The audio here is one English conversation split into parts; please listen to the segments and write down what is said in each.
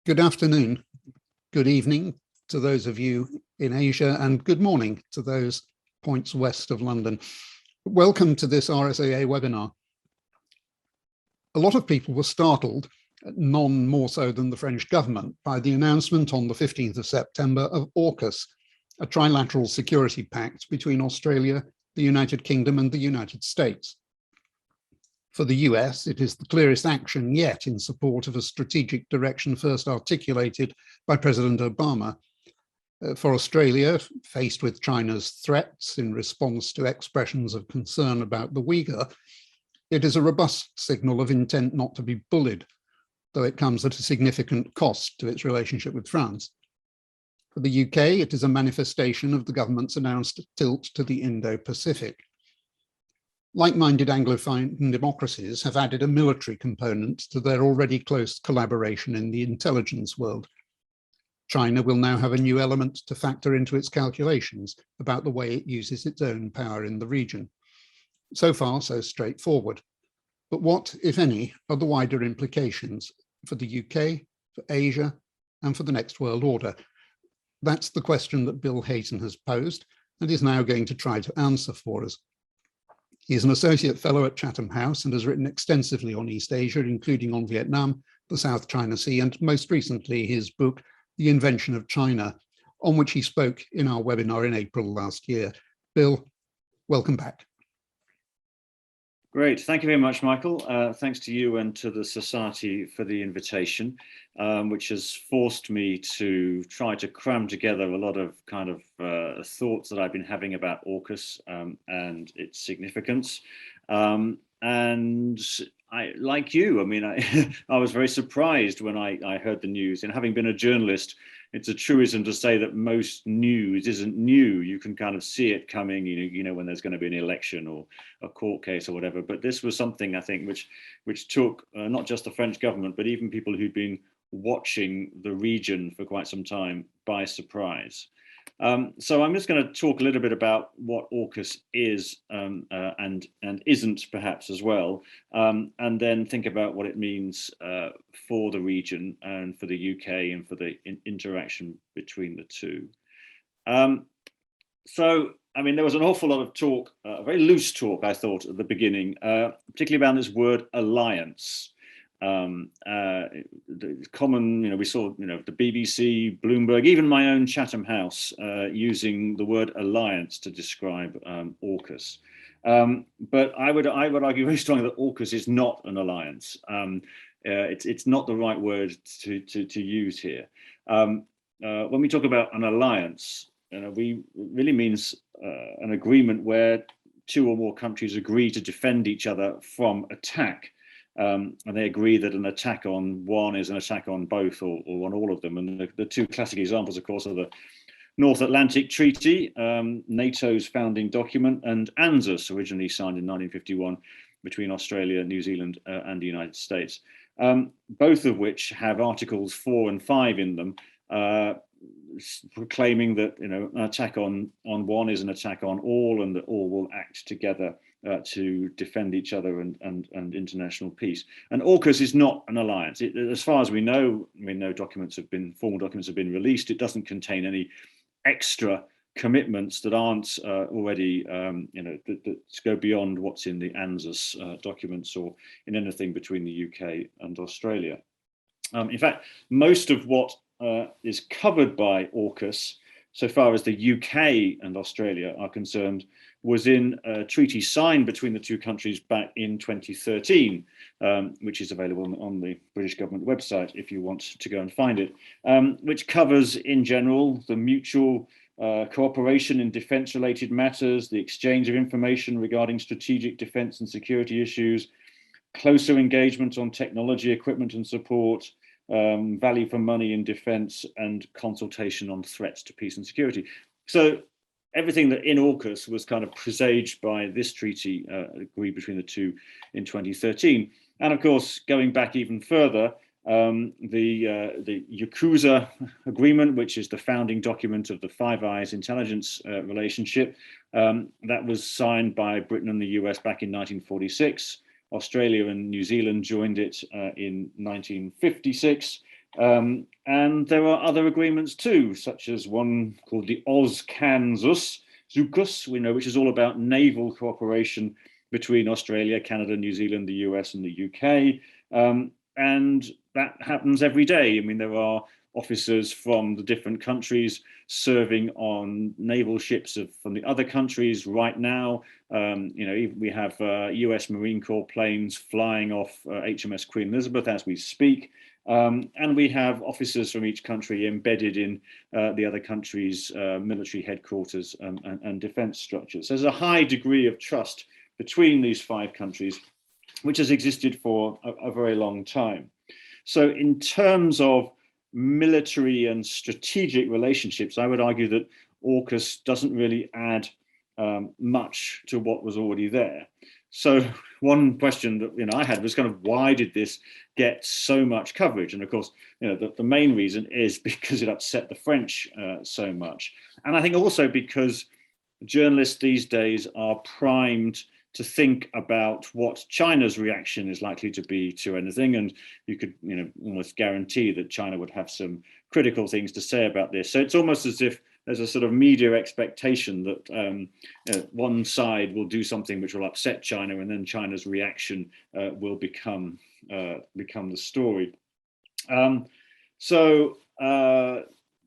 Good afternoon, good evening to those of you in Asia, and good morning to those points west of London. Welcome to this RSAA webinar. A lot of people were startled, none more so than the French government, by the announcement on the 15th of September of AUKUS, a trilateral security pact between Australia, the United Kingdom, and the United States. For the US, it is the clearest action yet in support of a strategic direction first articulated by President Obama. For Australia, faced with China's threats in response to expressions of concern about the Uyghur, it is a robust signal of intent not to be bullied, though it comes at a significant cost to its relationship with France. For the UK, it is a manifestation of the government's announced tilt to the Indo-Pacific. Like-minded Anglophone democracies have added a military component to their already close collaboration in the intelligence world. China will now have a new element to factor into its calculations about the way it uses its own power in the region. So far, so straightforward. But what, if any, are the wider implications for the UK, for Asia, and for the next world order? That's the question that Bill Hayton has posed and is now going to try to answer for us. He is an associate fellow at Chatham House and has written extensively on East Asia, including on Vietnam, the South China Sea, and most recently his book, The Invention of China, on which he spoke in our webinar in April last year. Bill, welcome back. Great, thank you very much, Michael. Thanks to you and to the Society for the invitation, which has forced me to try to cram together a lot of thoughts that I've been having about AUKUS and its significance. And like you, I mean, I was very surprised when I heard the news. And having been a journalist, it's a truism to say that most news isn't new. You can kind of see it coming, you know, when there's going to be an election or a court case or whatever. But this was something, I think, which took not just the French government, but even people who'd been watching the region for quite some time by surprise. So I'm just going to talk a little bit about what AUKUS is and isn't, perhaps, as well, and then think about what it means for the region and for the UK and for the interaction between the two. So, I mean, there was an awful lot of talk, very loose talk, I thought, at the beginning, particularly about this word alliance. The common, you know, we saw, you know, the BBC, Bloomberg, even my own Chatham House using the word alliance to describe AUKUS. But I would argue very strongly that AUKUS is not an alliance. It's not the right word to use here. When we talk about an alliance, we really means an agreement where two or more countries agree to defend each other from attack. And they agree that an attack on one is an attack on both or on all of them. And the two classic examples, of course, are the North Atlantic Treaty, NATO's founding document, and AUKUS, originally signed in 1951 between Australia, New Zealand, and the United States, both of which have Articles 4 and 5 in them, proclaiming that, you know, an attack on one is an attack on all, and that all will act together to defend each other and international peace. And AUKUS is not an alliance. As far as we know, I mean, no formal documents have been released. It doesn't contain any extra commitments that aren't already, you know, that go beyond what's in the AUKUS documents or in anything between the UK and Australia. In fact, most of what is covered by AUKUS, so far as the UK and Australia are concerned, was in a treaty signed between the two countries back in 2013, which is available on the British government website if you want to go and find it, which covers in general the mutual cooperation in defence-related matters, the exchange of information regarding strategic defence and security issues, closer engagement on technology, equipment and support, value for money in defence, and consultation on threats to peace and security. So everything that in AUKUS was kind of presaged by this treaty agreed between the two in 2013. And of course, going back even further, the AUKUS agreement, which is the founding document of the Five Eyes intelligence relationship, that was signed by Britain and the US back in 1946. Australia and New Zealand joined it in 1956. And there are other agreements too, such as one called the AUKUS, we know, which is all about naval cooperation between Australia, Canada, New Zealand, the US, and the UK. And that happens every day. I mean, there are officers from the different countries serving on naval ships from the other countries right now. We have US Marine Corps planes flying off HMS Queen Elizabeth as we speak. And we have officers from each country embedded in the other country's military headquarters and defense structures. There's a high degree of trust between these 5 countries, which has existed for a very long time. So in terms of military and strategic relationships, I would argue that AUKUS doesn't really add much to what was already there. So one question that I had was kind of, why did this get so much coverage? And of course, the main reason is because it upset the French so much. And I think also because journalists these days are primed to think about what China's reaction is likely to be to anything. And you could almost guarantee that China would have some critical things to say about this. So it's almost as if there's a sort of media expectation that one side will do something which will upset China, and then China's reaction will become the story.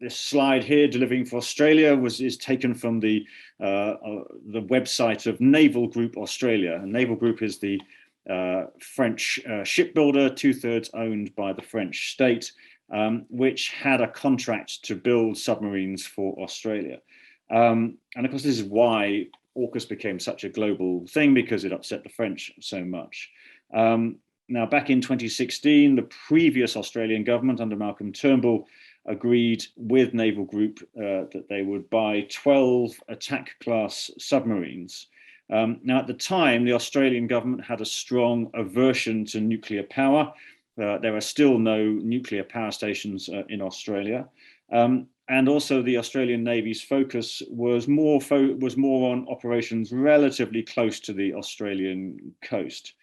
This slide here, delivering for Australia, is taken from the website of Naval Group Australia. And Naval Group is the French shipbuilder, 2/3 owned by the French state, which had a contract to build submarines for Australia. And of course, this is why AUKUS became such a global thing, because it upset the French so much. Now, back in 2016, the previous Australian government under Malcolm Turnbull agreed with Naval Group that they would buy 12 attack class submarines. Now, at the time, the Australian government had a strong aversion to nuclear power. There are still no nuclear power stations in Australia. And also the Australian Navy's focus was more on operations relatively close to the Australian coast.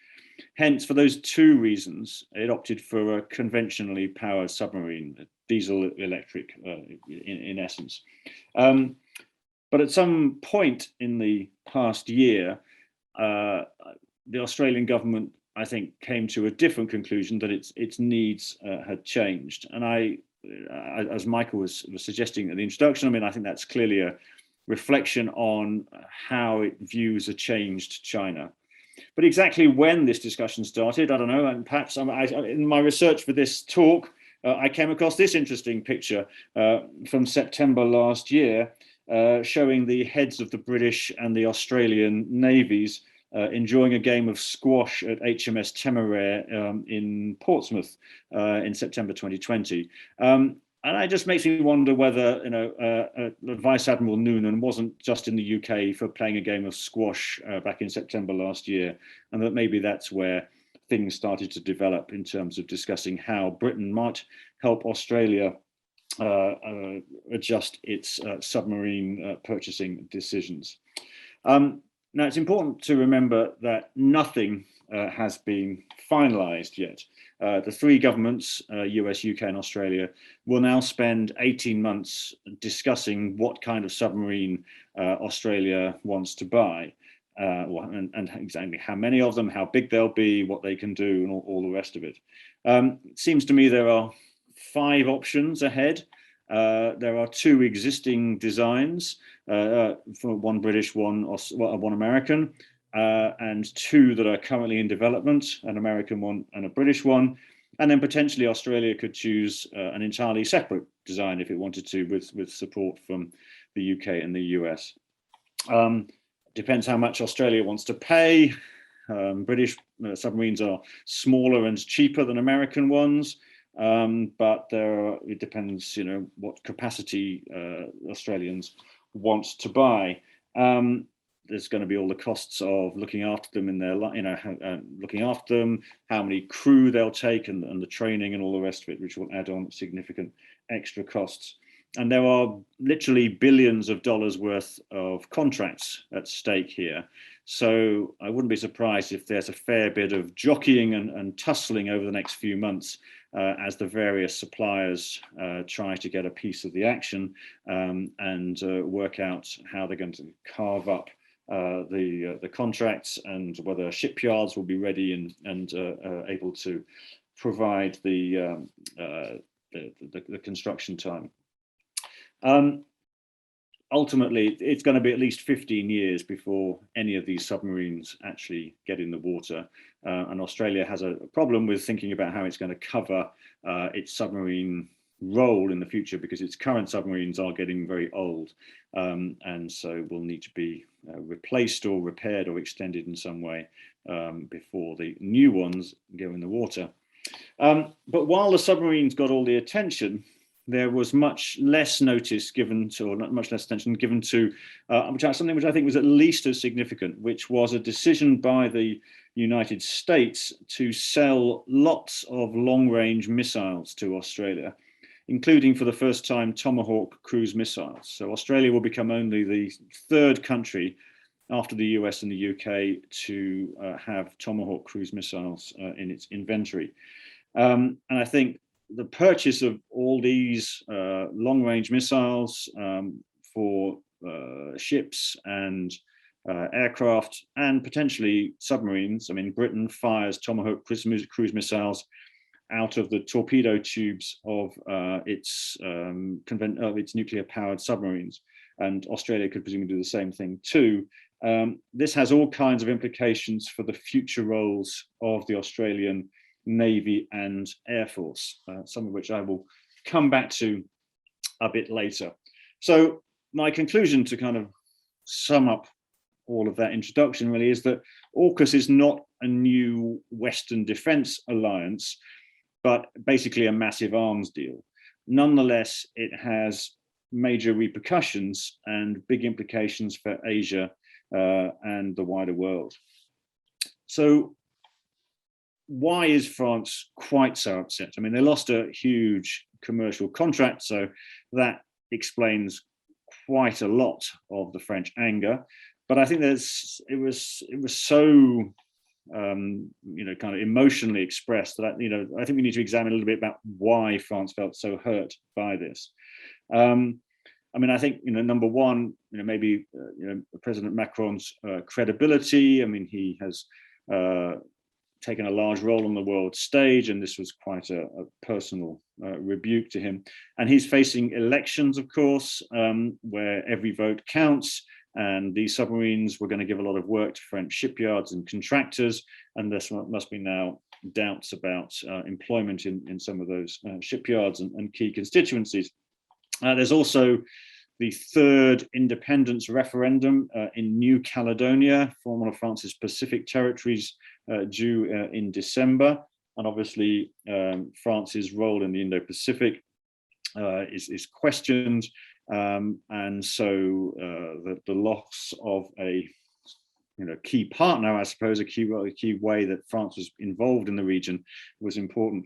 Hence, for those 2 reasons, it opted for a conventionally powered submarine, diesel electric in essence. But at some point in the past year, the Australian government, I think, came to a different conclusion, that its needs had changed. And as Michael was suggesting in the introduction, I mean, I think that's clearly a reflection on how it views a changed China. But exactly when this discussion started, I don't know. And perhaps in my research for this talk, I came across this interesting picture from September last year, showing the heads of the British and the Australian navies enjoying a game of squash at HMS Temeraire in Portsmouth in September 2020. And it just makes me wonder whether Vice Admiral Noonan wasn't just in the UK for playing a game of squash back in September last year, and that maybe that's where things started to develop in terms of discussing how Britain might help Australia adjust its submarine purchasing decisions. Now, it's important to remember that nothing has been finalised yet. The 3 governments, US, UK and Australia, will now spend 18 months discussing what kind of submarine Australia wants to buy, and exactly how many of them, how big they'll be, what they can do, and all the rest of it. It seems to me there are 5 options ahead. There are 2 existing designs, for one British, one American, and 2 that are currently in development, an American one and a British one. And then potentially Australia could choose an entirely separate design if it wanted to, with support from the UK and the US. Depends how much Australia wants to pay. British submarines are smaller and cheaper than American ones. But it depends, what capacity Australians want to buy. There's going to be all the costs of looking after them in their, looking after them, how many crew they'll take, and the training and all the rest of it, which will add on significant extra costs. And there are literally billions of dollars worth of contracts at stake here. So I wouldn't be surprised if there's a fair bit of jockeying and tussling over the next few months as the various suppliers try to get a piece of the action and work out how they're going to carve up the contracts and whether shipyards will be ready and able to provide the construction time. Ultimately, it's going to be at least 15 years before any of these submarines actually get in the water. And Australia has a problem with thinking about how it's going to cover its submarine role in the future, because its current submarines are getting very old and so will need to be replaced or repaired or extended in some way before the new ones go in the water. But while the submarines got all the attention, there was much less notice given to, or not much less attention given to, something which I think was at least as significant, which was a decision by the United States to sell lots of long-range missiles to Australia, including for the first time Tomahawk cruise missiles. So Australia will become only the third country after the US and the UK to have Tomahawk cruise missiles in its inventory. And I think the purchase of all these long-range missiles for ships and aircraft and potentially submarines. I mean, Britain fires Tomahawk cruise missiles out of the torpedo tubes of its nuclear-powered submarines, and Australia could presumably do the same thing too. This has all kinds of implications for the future roles of the Australian Navy and Air Force, some of which I will come back to a bit later. So my conclusion, to kind of sum up all of that introduction, really is that AUKUS is not a new Western defense alliance, but basically a massive arms deal. Nonetheless, it has major repercussions and big implications for Asia and the wider world. So why is France quite so upset? I mean, they lost a huge commercial contract, so that explains quite a lot of the French anger. But I think it was so kind of emotionally expressed that I think we need to examine a little bit about why France felt so hurt by this. I mean, I think number one, maybe President Macron's credibility. I mean, he has taken a large role on the world stage, and this was quite a personal rebuke to him. And he's facing elections, of course, where every vote counts, and these submarines were going to give a lot of work to French shipyards and contractors, and there must be now doubts about employment in some of those shipyards and key constituencies. There's also the third independence referendum in New Caledonia, one of France's Pacific territories, due in December. And obviously, France's role in the Indo-Pacific is questioned. And so the loss of a key partner, I suppose, a key way that France was involved in the region was important.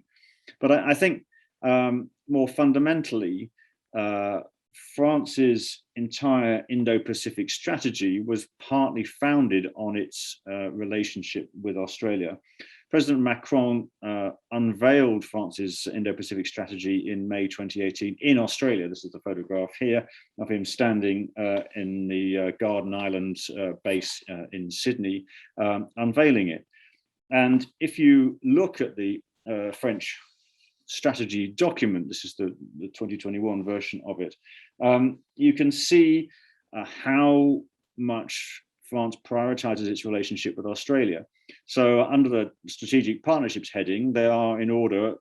But I think more fundamentally, France's entire Indo-Pacific strategy was partly founded on its relationship with Australia. President Macron unveiled France's Indo-Pacific strategy in May 2018 in Australia. This is the photograph here of him standing in the Garden Island base in Sydney, unveiling it. And if you look at the French strategy document, this is the 2021 version of it, you can see how much France prioritizes its relationship with Australia. So under the strategic partnerships heading, they are in order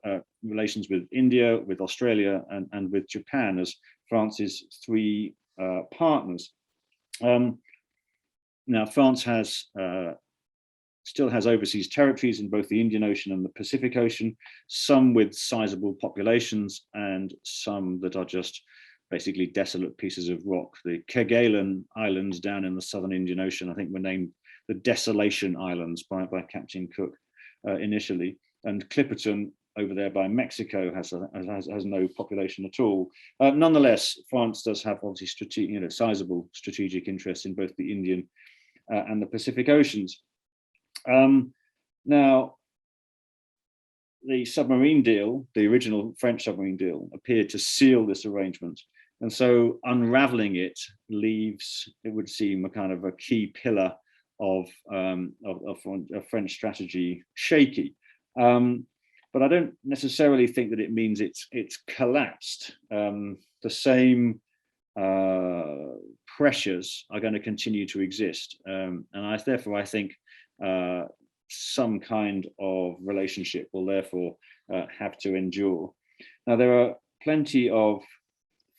relations with India, with Australia, and with Japan as France's three partners. Now, France still has overseas territories in both the Indian Ocean and the Pacific Ocean, some with sizable populations and some that are just basically desolate pieces of rock. The Kerguelen Islands down in the southern Indian Ocean, I think, were named the Desolation Islands by Captain Cook initially, and Clipperton over there by Mexico has no population at all. Nonetheless, France does have obviously sizable strategic interests in both the Indian and the Pacific Oceans. Now, the submarine deal, the original French submarine deal, appeared to seal this arrangement. And so unraveling it leaves, it would seem, a kind of a key pillar of French strategy shaky. But I don't necessarily think that it means it's collapsed. The same pressures are going to continue to exist. And therefore, I think some kind of relationship will therefore have to endure. Now, there are plenty of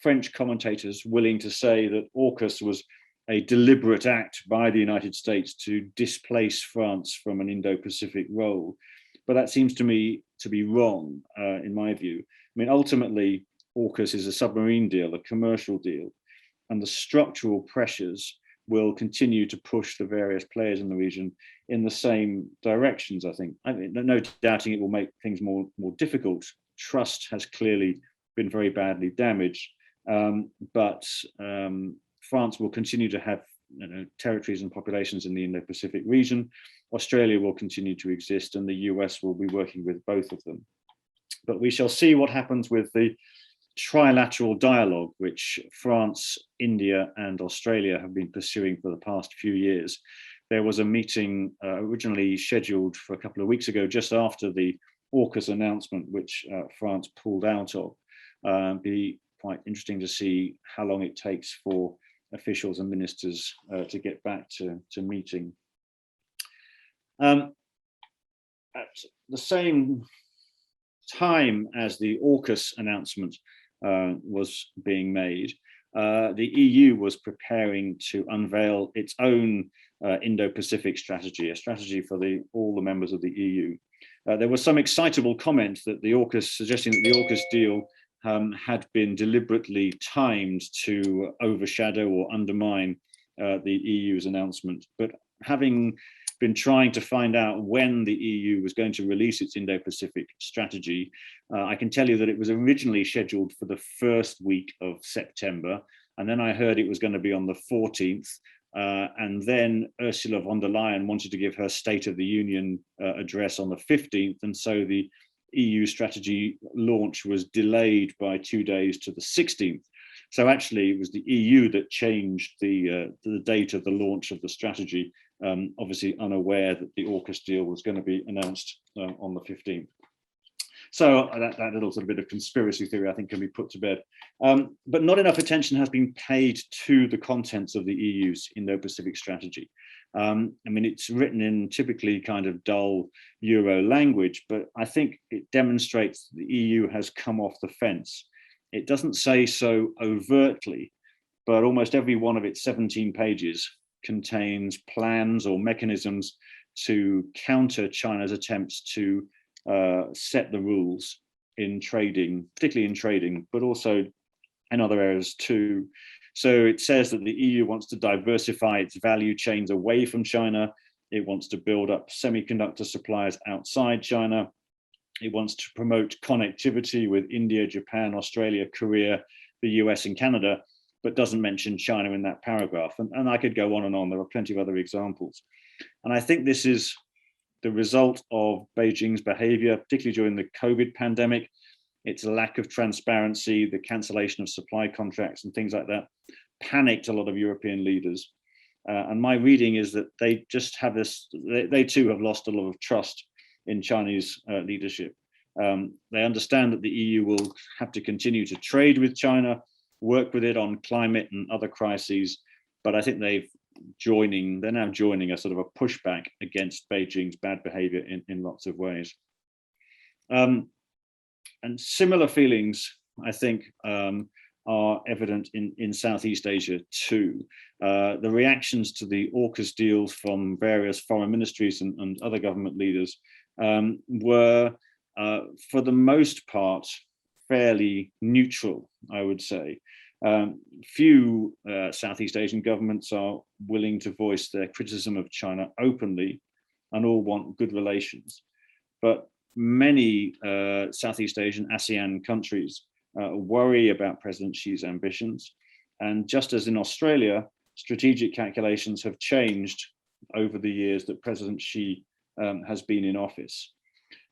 French commentators willing to say that AUKUS was a deliberate act by the United States to displace France from an Indo-Pacific role. But that seems to me to be wrong, in my view. I mean, ultimately, AUKUS is a submarine deal, a commercial deal, and the structural pressures will continue to push the various players in the region in the same directions, I think. I mean, no doubting it will make things more difficult. Trust has clearly been very badly damaged, but France will continue to have territories and populations in the Indo-Pacific region. Australia will continue to exist, and the US will be working with both of them. But we shall see what happens with the trilateral dialogue, which France, India, and Australia have been pursuing for the past few years. There was a meeting originally scheduled for a couple of weeks ago, just after the AUKUS announcement, which France pulled out of. Be quite interesting to see how long it takes for officials and ministers to get back to meeting. At the same time as the AUKUS announcement was being made, the EU was preparing to unveil its own Indo-Pacific strategy, a strategy for all the members of the EU. There was some excitable comment that the AUKUS, suggesting that the AUKUS deal had been deliberately timed to overshadow or undermine the EU's announcement. But having been trying to find out when the EU was going to release its Indo-Pacific strategy, I can tell you that it was originally scheduled for the first week of September, and then I heard it was going to be on the 14th, and then Ursula von der Leyen wanted to give her State of the Union address on the 15th, and so the EU strategy launch was delayed by 2 days to the 16th. So actually it was the EU that changed the date of the launch of the strategy, obviously unaware that the AUKUS deal was going to be announced on the 15th. So that little sort of bit of conspiracy theory, I think, can be put to bed. But not enough attention has been paid to the contents of the EU's Indo-Pacific strategy. I mean, it's written in typically kind of dull Euro language, but I think it demonstrates the EU has come off the fence. It doesn't say so overtly, but almost every one of its 17 pages contains plans or mechanisms to counter China's attempts to set the rules in trading, particularly in trading, but also in other areas too. So it says that the EU wants to diversify its value chains away from China. It wants to build up semiconductor suppliers outside China. It wants to promote connectivity with India, Japan, Australia, Korea, the US, and Canada, but doesn't mention China in that paragraph. And I could go on and on. There are plenty of other examples. And I think this is the result of Beijing's behavior, particularly during the COVID pandemic. Its lack of transparency, the cancellation of supply contracts and things like that panicked a lot of European leaders. And my reading is that they just have this, they too have lost a lot of trust in Chinese leadership. They understand that the EU will have to continue to trade with China, work with it on climate and other crises, but I think they're now joining a sort of a pushback against Beijing's bad behavior in lots of ways. And similar feelings, I think, are evident in Southeast Asia too. The reactions to the AUKUS deals from various foreign ministries and other government leaders were, for the most part, fairly neutral, I would say. Few Southeast Asian governments are willing to voice their criticism of China openly, and all want good relations. But many Southeast Asian ASEAN countries worry about President Xi's ambitions. And just as in Australia, strategic calculations have changed over the years that President Xi has been in office.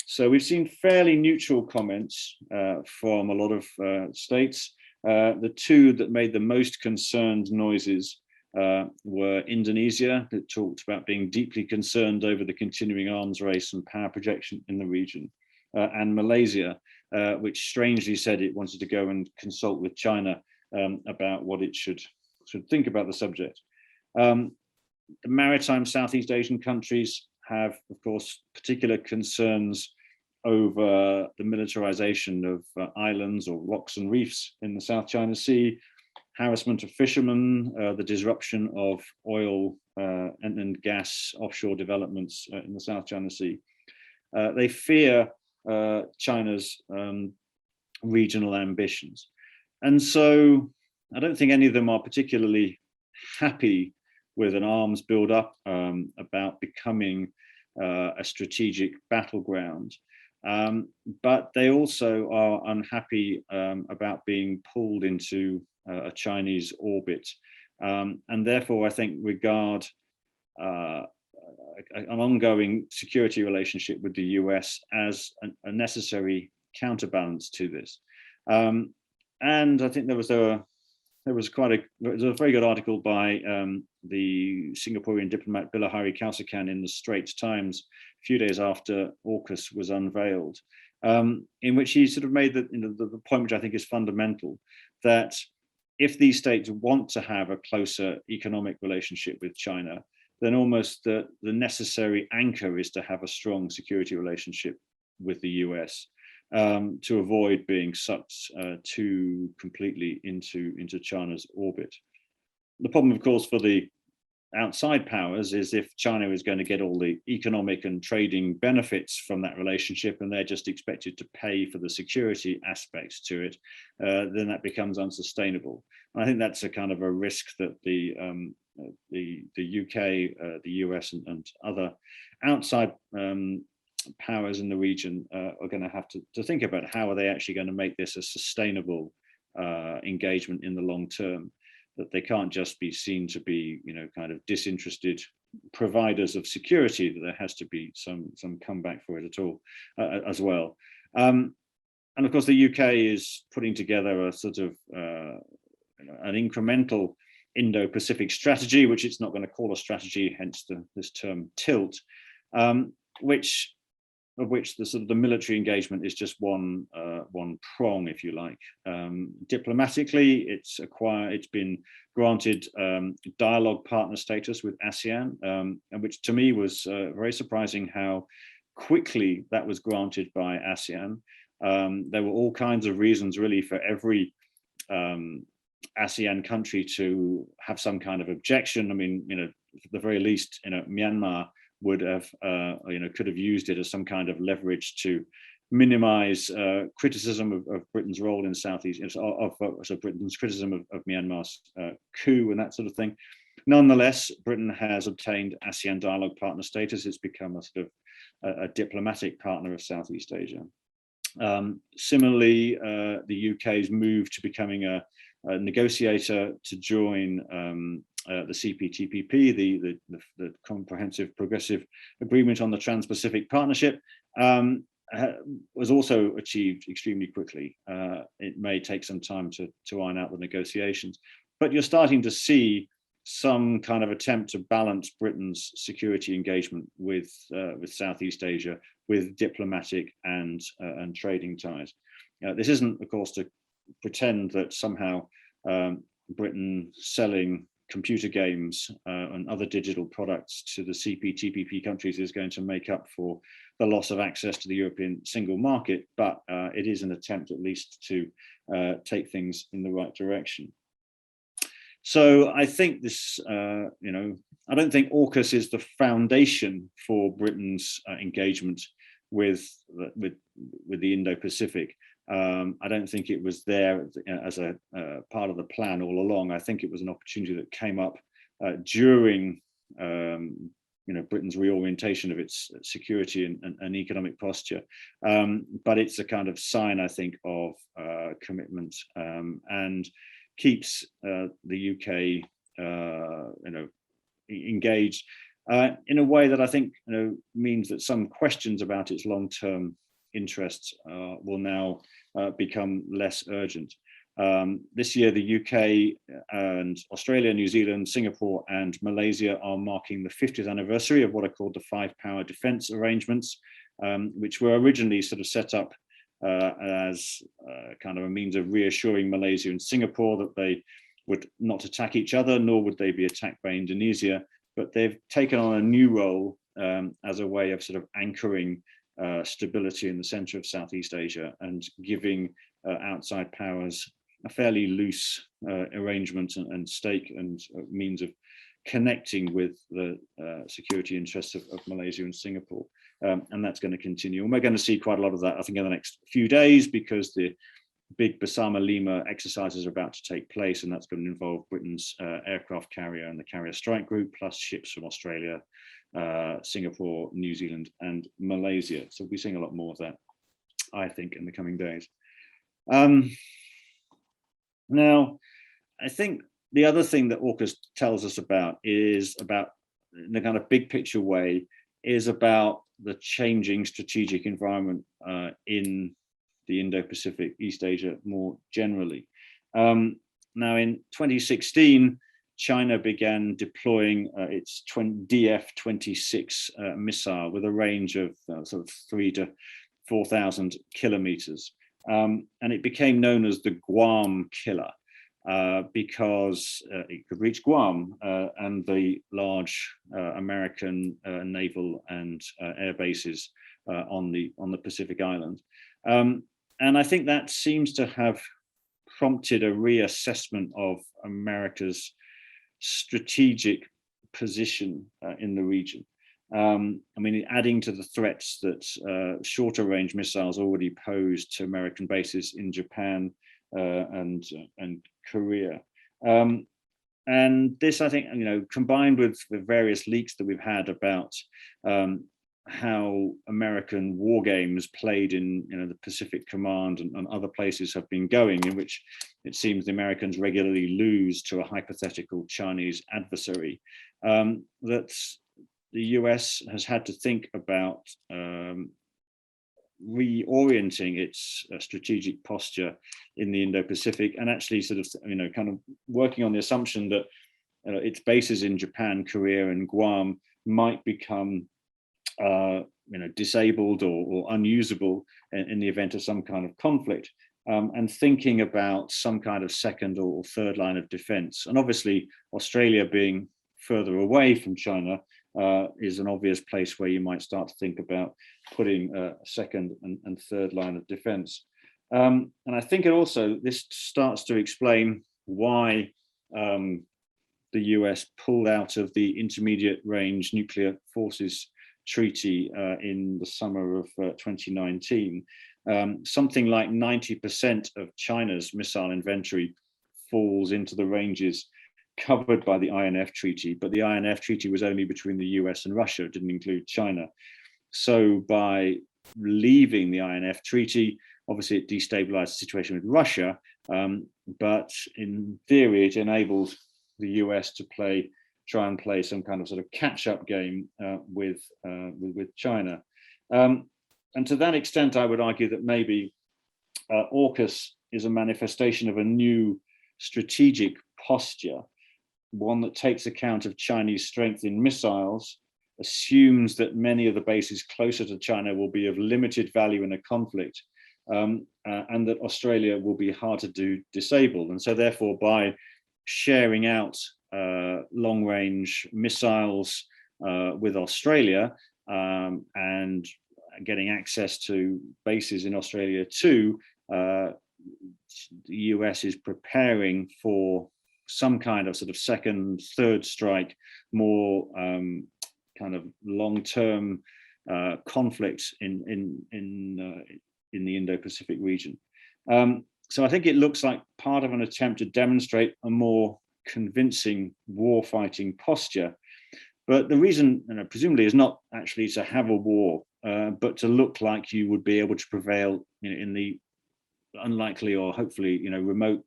So we've seen fairly neutral comments from a lot of states. The two that made the most concerned noises were Indonesia, that talked about being deeply concerned over the continuing arms race and power projection in the region, and Malaysia, which strangely said it wanted to go and consult with China about what it should think about the subject. The maritime Southeast Asian countries have, of course, particular concerns over the militarization of islands or rocks and reefs in the South China Sea, harassment of fishermen, the disruption of oil and gas offshore developments in the South China Sea. They fear China's regional ambitions. And so I don't think any of them are particularly happy with an arms build-up about becoming a strategic battleground. But they also are unhappy about being pulled into a Chinese orbit, and therefore I think regard an ongoing security relationship with the US as a necessary counterbalance to this. And I think there was a very good article by the Singaporean diplomat Bilahari Kausikan in the Straits Times a few days after AUKUS was unveiled, in which he sort of made the point, which I think is fundamental, that if these states want to have a closer economic relationship with China, then almost the necessary anchor is to have a strong security relationship with the US. To avoid being sucked too completely into China's orbit. The problem, of course, for the outside powers is if China is going to get all the economic and trading benefits from that relationship, and they're just expected to pay for the security aspects to it, then that becomes unsustainable. And I think that's a kind of a risk that the UK, the US, and other outside powers in the region are going to have to think about how are they actually going to make this a sustainable engagement in the long term, that they can't just be seen to be, kind of disinterested providers of security, that there has to be some comeback for it at all as well. And of course, the UK is putting together a sort of an incremental Indo-Pacific strategy, which it's not going to call a strategy, hence this term tilt, of which the sort of the military engagement is just one prong, if you like. Diplomatically, it's been granted dialogue partner status with ASEAN, and which to me was very surprising how quickly that was granted by ASEAN. There were all kinds of reasons, really, for every ASEAN country to have some kind of objection. I mean, at the very least, Myanmar would have, could have used it as some kind of leverage to minimize criticism of Britain's role in Southeast, Britain's criticism of Myanmar's coup and that sort of thing. Nonetheless, Britain has obtained ASEAN dialogue partner status. It's become a sort of a diplomatic partner of Southeast Asia. Similarly, the UK's move to becoming a negotiator to join the CPTPP, the Comprehensive Progressive Agreement on the Trans-Pacific Partnership, was also achieved extremely quickly. It may take some time to iron out the negotiations, but you're starting to see some kind of attempt to balance Britain's security engagement with Southeast Asia with diplomatic and trading ties. This isn't, of course, to pretend that somehow Britain selling computer games and other digital products to the CPTPP countries is going to make up for the loss of access to the European single market, but it is an attempt at least to take things in the right direction. So I think this, I don't think AUKUS is the foundation for Britain's engagement with the Indo-Pacific. I don't think it was there as a part of the plan all along. I think it was an opportunity that came up during Britain's reorientation of its security and economic posture. But it's a kind of sign, I think, of commitment and keeps the UK engaged. in a way that I think means that some questions about its long-term interests will now become less urgent. This year, the UK and Australia, New Zealand, Singapore, and Malaysia are marking the 50th anniversary of what are called the five-power defence arrangements, which were originally sort of set up as kind of a means of reassuring Malaysia and Singapore that they would not attack each other, nor would they be attacked by Indonesia. But they've taken on a new role as a way of sort of anchoring stability in the center of Southeast Asia and giving outside powers a fairly loose arrangement and stake and means of connecting with the security interests of Malaysia and Singapore. And that's going to continue. And we're going to see quite a lot of that, I think, in the next few days, because the big Bersama Lima exercises are about to take place, and that's going to involve Britain's aircraft carrier and the Carrier Strike Group, plus ships from Australia, Singapore, New Zealand, and Malaysia. So we'll be seeing a lot more of that, I think, in the coming days. Now, I think the other thing that AUKUS tells us about is about, in the kind of big picture way, is about the changing strategic environment in the Indo-Pacific, East Asia more generally. Now, in 2016, China began deploying its DF-26 missile with a range of sort of 3,000 to 4,000 kilometers. And it became known as the Guam killer because it could reach Guam and the large American naval and air bases on the Pacific Island. And I think that seems to have prompted a reassessment of America's strategic position in the region. I mean, adding to the threats that shorter range missiles already pose to American bases in Japan and Korea. And this, I think, combined with the various leaks that we've had about how American war games played in the Pacific Command and other places have been going, in which it seems the Americans regularly lose to a hypothetical Chinese adversary, that the US has had to think about reorienting its strategic posture in the Indo-Pacific, and actually sort of kind of working on the assumption that its bases in Japan, Korea, and Guam might become disabled or unusable in the event of some kind of conflict, and thinking about some kind of second or third line of defense. And obviously, Australia being further away from China is an obvious place where you might start to think about putting a second and third line of defense. And I think this starts to explain why the US pulled out of the Intermediate Range Nuclear Forces Treaty in the summer of 2019. Something like 90% of China's missile inventory falls into the ranges covered by the INF Treaty, but the INF Treaty was only between the US and Russia, it didn't include China. So by leaving the INF Treaty, obviously it destabilized the situation with Russia, but in theory it enabled the US to try and play some kind of sort of catch-up game with China. And to that extent, I would argue that maybe AUKUS is a manifestation of a new strategic posture, one that takes account of Chinese strength in missiles, assumes that many of the bases closer to China will be of limited value in a conflict, and that Australia will be hard to disable. And so therefore, by sharing out long-range missiles with Australia and getting access to bases in Australia too, the US is preparing for some kind of sort of second, third strike, more kind of long-term conflicts in the Indo-Pacific region. So I think it looks like part of an attempt to demonstrate a more convincing war-fighting posture. But the reason, presumably, is not actually to have a war, but to look like you would be able to prevail in the unlikely or hopefully remote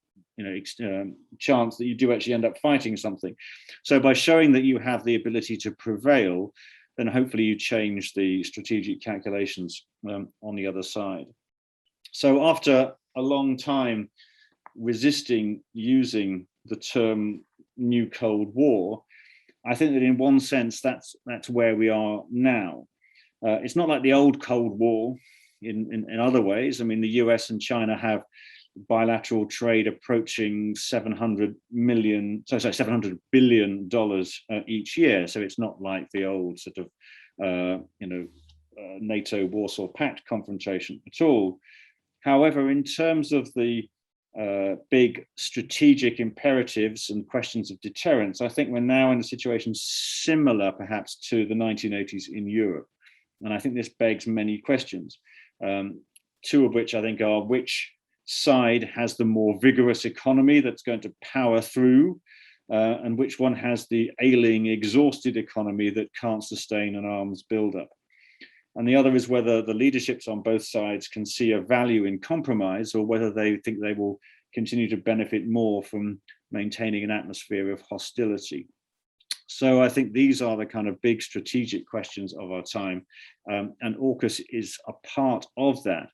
chance that you do actually end up fighting something. So by showing that you have the ability to prevail, then hopefully you change the strategic calculations on the other side. So after a long time resisting using the term New Cold War, I think that in one sense that's where we are now. It's not like the old Cold War in other ways. I mean, the US and China have bilateral trade approaching $700 billion each year. So it's not like the old sort of NATO Warsaw Pact confrontation at all. However, in terms of the big strategic imperatives and questions of deterrence, I think we're now in a situation similar perhaps to the 1980s in Europe. And I think this begs many questions, two of which I think are: which side has the more vigorous economy that's going to power through, and which one has the ailing, exhausted economy that can't sustain an arms buildup? And the other is whether the leaderships on both sides can see a value in compromise, or whether they think they will continue to benefit more from maintaining an atmosphere of hostility. So I think these are the kind of big strategic questions of our time, and AUKUS is a part of that,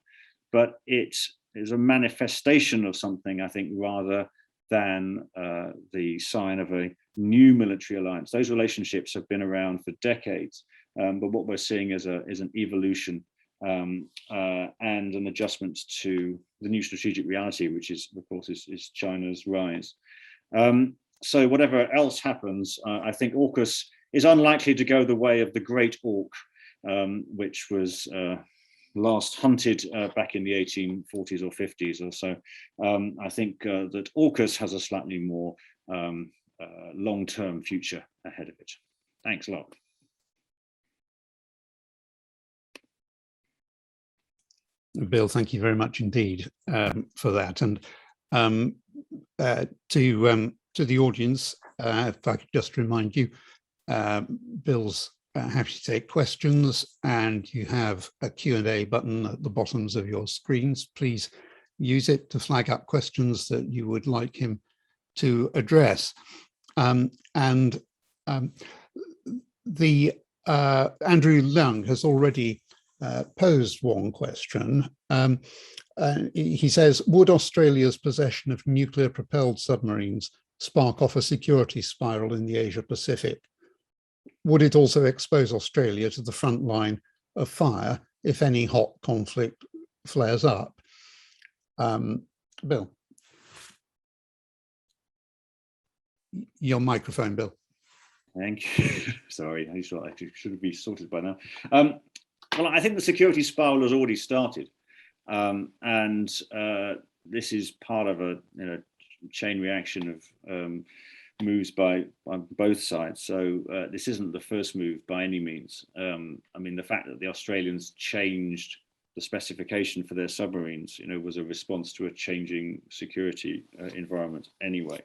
but it is a manifestation of something, I think, rather than the sign of a new military alliance. Those relationships have been around for decades, but what we're seeing is an evolution and an adjustment to the new strategic reality, which is, of course, is China's rise. So whatever else happens, I think AUKUS is unlikely to go the way of the Great Auk, which was last hunted back in the 1840s or 50s or so. I think that AUKUS has a slightly more long-term future ahead of it. Thanks a lot. Bill, thank you very much indeed for that. And to the audience, if I could just remind you, Bill's happy to take questions, and you have a Q&A button at the bottoms of your screens. Please use it to flag up questions that you would like him to address. Andrew Leung has already posed one question. He says, would Australia's possession of nuclear-propelled submarines spark off a security spiral in the Asia-Pacific? Would it also expose Australia to the front line of fire if any hot conflict flares up? Bill. Your microphone, Bill. Thank you. Sorry, I thought I should be sorted by now. Well, I think the security spiral has already started, and this is part of a chain reaction of moves by both sides. So this isn't the first move by any means. I mean, the fact that the Australians changed the specification for their submarines, was a response to a changing security environment anyway.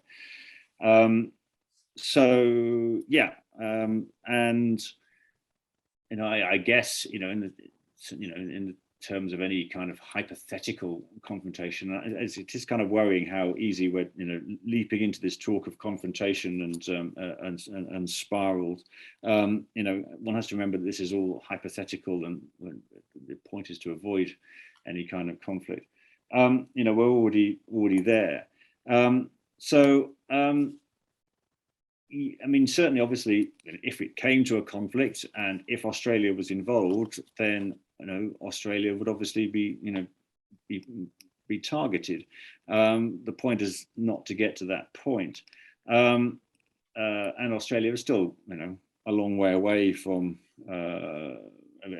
So yeah, and I guess in the terms of any kind of hypothetical confrontation, it is kind of worrying how easy we're leaping into this talk of confrontation and spirals. One has to remember that this is all hypothetical, and the point is to avoid any kind of conflict. We're already there. I mean, certainly, obviously, if it came to a conflict and if Australia was involved, then Australia would obviously be targeted. The point is not to get to that point, and Australia is still a long way away from.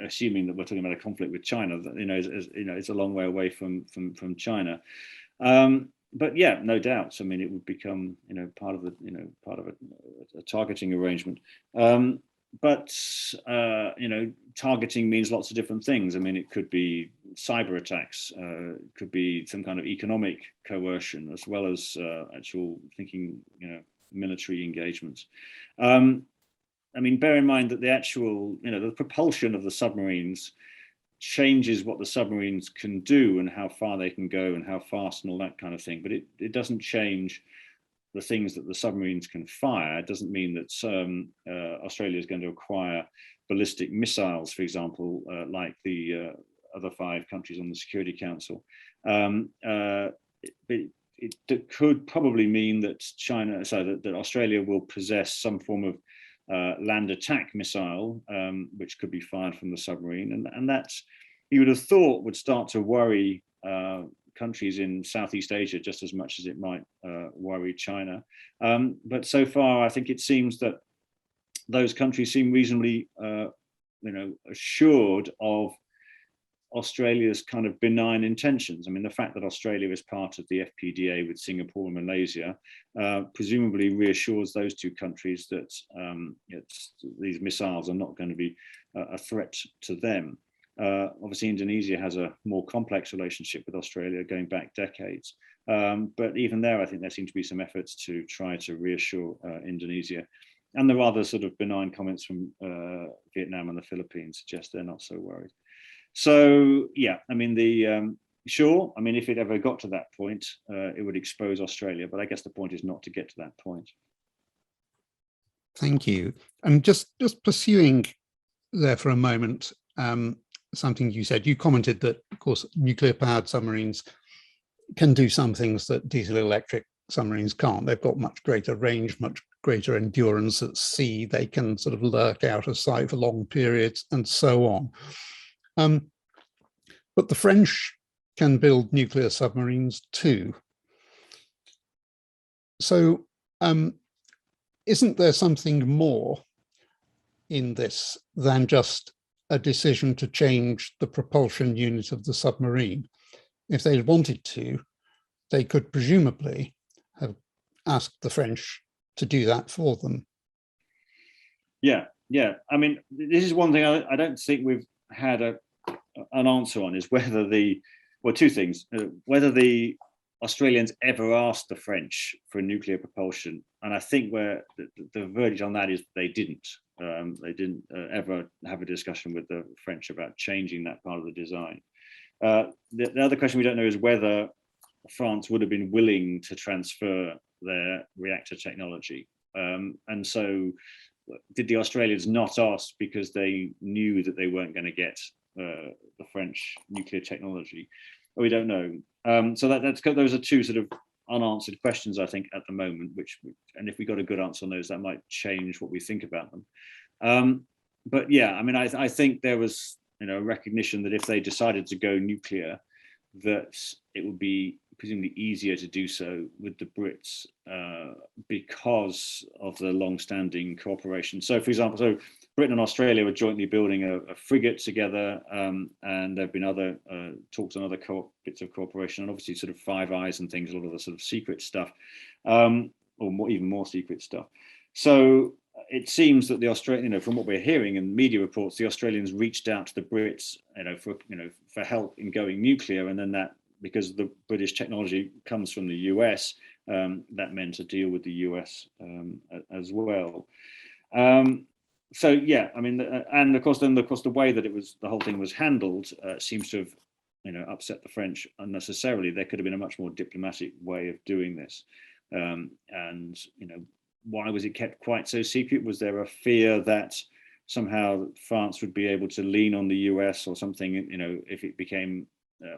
Assuming that we're talking about a conflict with China, it's a long way away from China. But yeah, no doubts. I mean, it would become, part of a targeting arrangement. But targeting means lots of different things. I mean, it could be cyber attacks, it could be some kind of economic coercion, as well as actual thinking, military engagements. I mean, bear in mind that the actual, the propulsion of the submarines changes what the submarines can do and how far they can go and how fast and all that kind of thing. But it doesn't change the things that the submarines can fire. It doesn't mean that Australia is going to acquire ballistic missiles, for example, like the other 5 countries on the Security Council. It could probably mean that that Australia will possess some form of land attack missile, which could be fired from the submarine, and that you would have thought would start to worry countries in Southeast Asia just as much as it might worry China. But so far, I think it seems that those countries seem reasonably, assured of Australia's kind of benign intentions. I mean, the fact that Australia is part of the FPDA with Singapore and Malaysia presumably reassures those 2 countries that these missiles are not going to be a threat to them. Obviously, Indonesia has a more complex relationship with Australia going back decades. But even there, I think there seem to be some efforts to try to reassure Indonesia. And the rather sort of benign comments from Vietnam and the Philippines suggest they're not so worried. So, yeah, I mean, sure, I mean, if it ever got to that point, it would expose Australia. But I guess the point is not to get to that point. Thank you. And just pursuing there for a moment, something you said, you commented that, of course, nuclear-powered submarines can do some things that diesel-electric submarines can't. They've got much greater range, much greater endurance at sea. They can sort of lurk out of sight for long periods and so on. But the French can build nuclear submarines too. So isn't there something more in this than just a decision to change the propulsion unit of the submarine? If they wanted to, they could presumably have asked the French to do that for them. Yeah. I mean, this is one thing I don't think we've had an answer on, is whether 2 things, whether the Australians ever asked the French for nuclear propulsion. And I think where the verdict on that is they didn't. They didn't ever have a discussion with the French about changing that part of the design. The other question we don't know is whether France would have been willing to transfer their reactor technology. And so did the Australians not ask because they knew that they weren't going to get the French nuclear technology? We don't know. So those are 2 sort of unanswered questions, I think, at the moment, and if we got a good answer on those, that might change what we think about them. But yeah, I mean, I think there was, a recognition that if they decided to go nuclear, that it would be presumably easier to do so with the Brits because of the long-standing cooperation. So, for example, Britain and Australia were jointly building a frigate together, and there have been other talks on other bits of cooperation, and obviously sort of Five Eyes and things, a lot of the sort of secret stuff, or even more secret stuff. So it seems that the Australian, from what we're hearing in media reports, the Australians reached out to the Brits, for help in going nuclear, and then that, because the British technology comes from the US, that meant a deal with the US as well. So yeah, I mean, and of course, the way that the whole thing was handled seems to have, upset the French unnecessarily. There could have been a much more diplomatic way of doing this, and why was it kept quite so secret? Was there a fear that somehow France would be able to lean on the US or something, if it became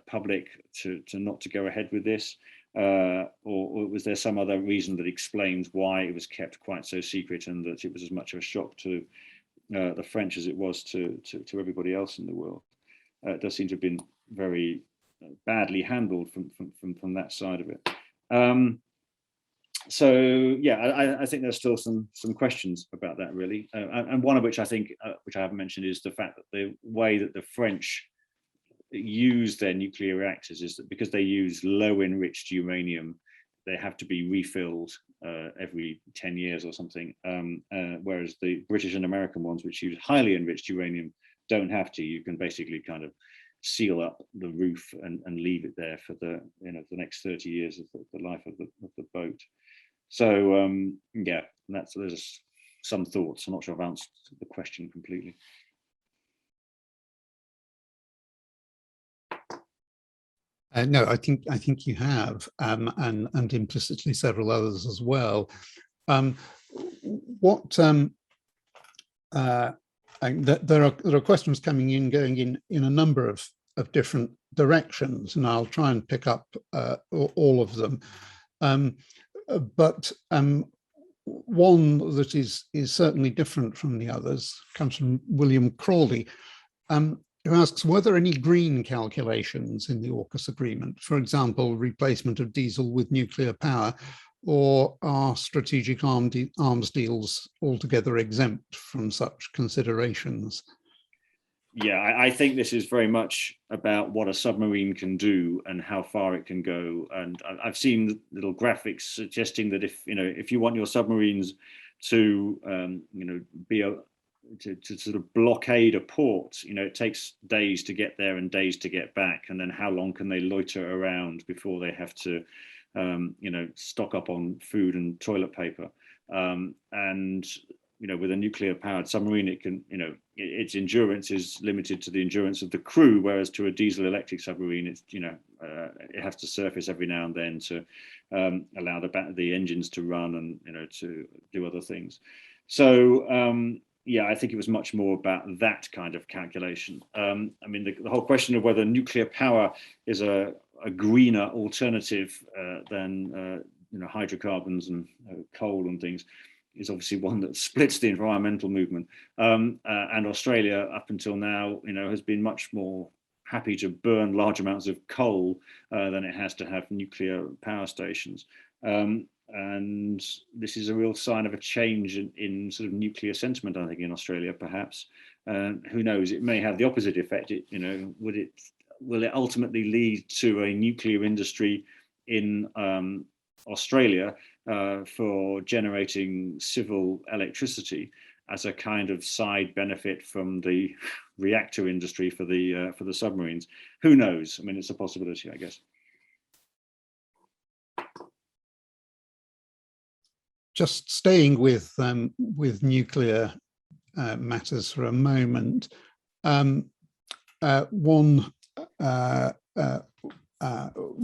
public, to not to go ahead with this? Or was there some other reason that explains why it was kept quite so secret, and that it was as much of a shock to the French as it was to everybody else in the world? It does seem to have been very badly handled from that side of it. So yeah, I think there's still some questions about that, really, and one of which I think, which I haven't mentioned, is the fact that the way that the French use their nuclear reactors is that because they use low enriched uranium, they have to be refilled every 10 years or something, whereas the British and American ones, which use highly enriched uranium, don't have to. You can basically kind of seal up the roof and leave it there for the next 30 years of the life of the boat. So yeah, there's some thoughts. I'm not sure I've answered the question completely. No, I think you have, and implicitly several others as well. There are questions coming in, going in a number of different directions, and I'll try and pick up all of them. But one that is certainly different from the others comes from William Crawley, who asks, were there any green calculations in the AUKUS agreement? For example, replacement of diesel with nuclear power, or are strategic arms deals altogether exempt from such considerations? Yeah, I think this is very much about what a submarine can do and how far it can go. And I've seen little graphics suggesting that if you want your submarines to to sort of blockade a port, it takes days to get there and days to get back, and then how long can they loiter around before they have to stock up on food and toilet paper. And with a nuclear powered submarine, it can, its endurance is limited to the endurance of the crew, whereas to a diesel electric submarine, it's, it has to surface every now and then to allow the engines to run and, to do other things. So, yeah, I think it was much more about that kind of calculation. I mean, the whole question of whether nuclear power is a greener alternative than hydrocarbons and coal and things is obviously one that splits the environmental movement. And Australia, up until now, has been much more happy to burn large amounts of coal than it has to have nuclear power stations. And this is a real sign of a change in sort of nuclear sentiment, I think, in Australia, perhaps. Who knows? It may have the opposite effect. Will it ultimately lead to a nuclear industry in Australia for generating civil electricity as a kind of side benefit from the reactor industry for the submarines? Who knows? I mean, it's a possibility, I guess. Just staying with nuclear matters for a moment, one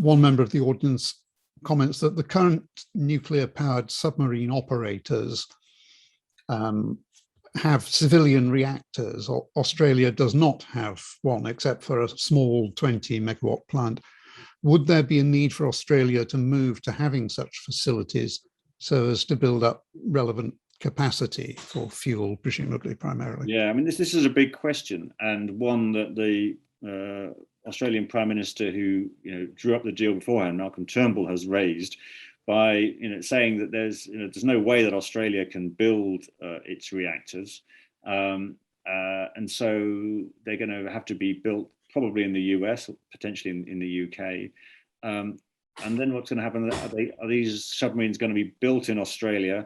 member of the audience comments that the current nuclear-powered submarine operators have civilian reactors. Australia does not have one, except for a small 20-megawatt plant. Would there be a need for Australia to move to having such facilities so as to build up relevant capacity for fuel, presumably, primarily? Yeah, I mean, this is a big question, and one that the Australian Prime Minister, who drew up the deal beforehand, Malcolm Turnbull, has raised by saying that there's no way that Australia can build its reactors, and so they're going to have to be built probably in the US, potentially in the UK. And then what's going to happen? Are these submarines going to be built in Australia